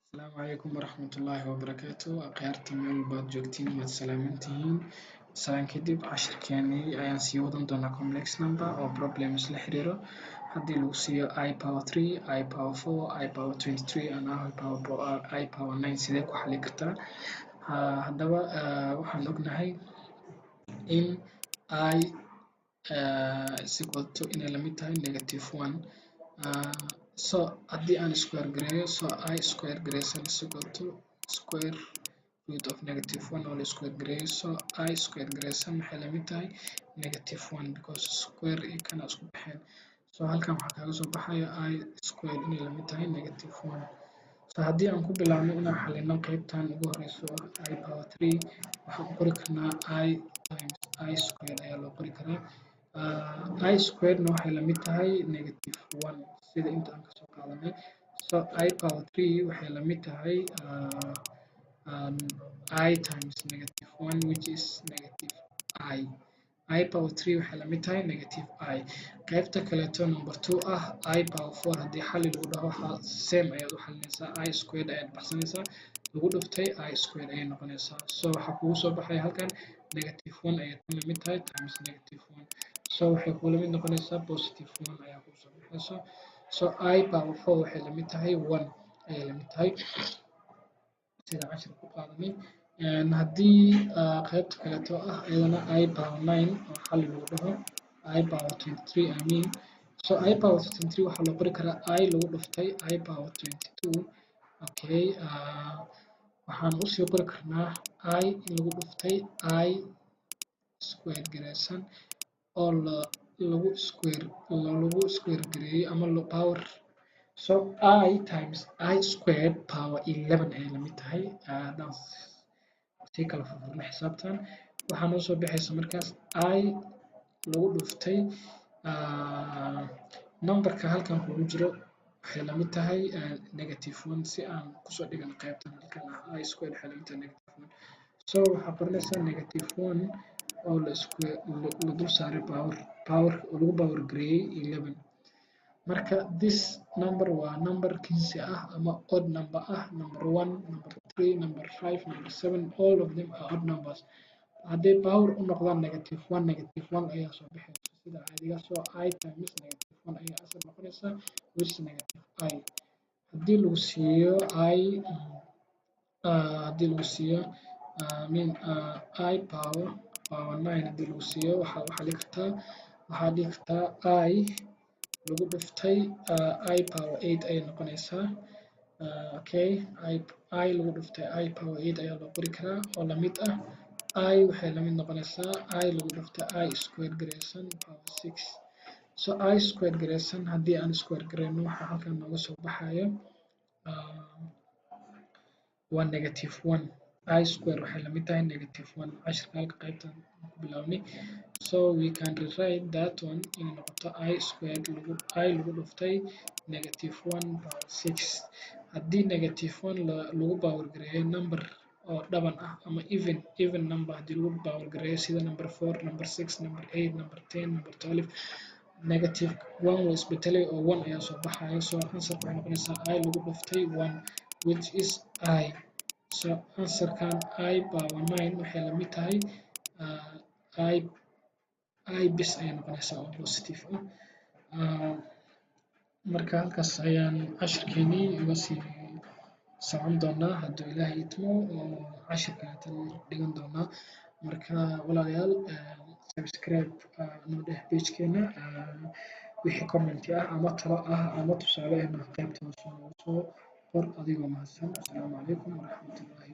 السلام عليكم ورحمة الله وبركاته أخيارتي meel baad joogtiin waad salaamantihiin salaan kadib cashirkeenii ayaan sii wadan doonaa complex number oo problems la xiriiro haddii lagu siiyo I power 3 I power 4 I power 23 and I power 9 sidee ku xali kartaa haddaba waxaan ognahay in I is equal to inay lamid tahay negative 1 so haddii aan square gareeyo so I square gareysan is equal to square root of negative 1 oo la square gareeyo so I square gareysan waxay lamid tahay negative 1 because square iyo kana isku baxeen so halkan waxaa kaaga soo baxaya I square inay lamid tahay negative 1 so haddii aan ku bilaabno inaan xalino qaybtan ugu horeyso I power 3 waxaan qori karnaa I times I square ayaa loo qori karaa I squared na waxay lamid tahay negative 1 sida inta aan kasoo qaadanay so I power 3 waxay lamid tahay I times negative 1 which is negative I power 3 waxay lamid tahay negative I qaybta kaleeto number 2 ah I power 4 haddii xali lagu dhaho waxaa same ayaad u xalinaysaa I squared ayaad baxsanaysaa lagu dhuftay I squared ayay noqonaysaa so waxaa kugu soo baxaya halkan negative 1 ayay tan lamid tahay times negative 1 so waxay kula mid noqonaysaa positive 1 ayaa ku soo baxayso so I power 4 waxay lamid tahay 1 ayay lamid tahay sida cashir ku qaadanay haddii qaybta kaleeto ah iyadana I power 9 oo xali lagu dhaho I power 23 I mean so I power 23 waxaa loo qori karaa I lagu dhuftay I power 22 okay waxaan usii qori karnaa I in lagu dhuftay I square gareysan oo lagu square gareeyo ama power so I times I squared power 11 ay lamid tahay haddaan sii kala furfurno xisaabtan waxaa noo soo baxaysa markaas I lagu dhuftay numberka halkan kugu jiro waxay lamid tahay negative 1 si aan kusoo dhigan qaybtan halkan I squared waxay lamid tahay negative 1 so waxaa qoranaysaa negative 1 oo la dul saaray power oo lagu power gareeyey 11 marka this number waa number kinsi ah ama odd number ah number 1 number 3 number 5 number 7 all of them are odd numbers hadday power u noqdaan negative 1 ayaa soo baxaysa sida caadiga so I times negative 1 ayaa asal noqonaysa which is negative I haddii lagu siiyo I power 9 haddii lagu siiyo waxaa dhihi kartaa I lagu dhuftay I power 8 ayay noqonaysaa okay I lagu dhuftay I power 8 ayaa loo qori karaa oo lamid ah I waxay lamid noqonaysaa I lagu dhuftay I square gareysan power 6 so I square gareysan haddii aan square gareyno waxaa halkan nooga soo baxayo waa negative 1 I square waxay lamid tahay negative 1 cashirka halka qaybtan ku bilaabnay so we can rewrite that one inay noqoto I squared I lagu dhuftay negative 1 power 6 haddii negative 1 lagu power gareeyo number oo dhaban ah ama even number haddii lagu power gareeyo sida number 4 number 6 number 8 number 10 number 12 negative 1 waa isbedelay oo 1 ayaa soo baxayo so answer waxay noqonaysaa I lagu dhuftay 1 which is I so answerkan I power 9 waxay lamid tahay I bis ayay noqonaysaa oo positive ah marka halkaas ayaan cashirkeenii uga sii socon doonaa hadduu ilaahay idmo oo cashirkaatan dhigan doonaa marka walaalayaal subscribe noo dheh pagekeena wixii commenti ah ama talo ah ama tusaale ah qaybta hoose noogu soo qor adigoo mahadsan asalaamu calaykum waraxmatullaahi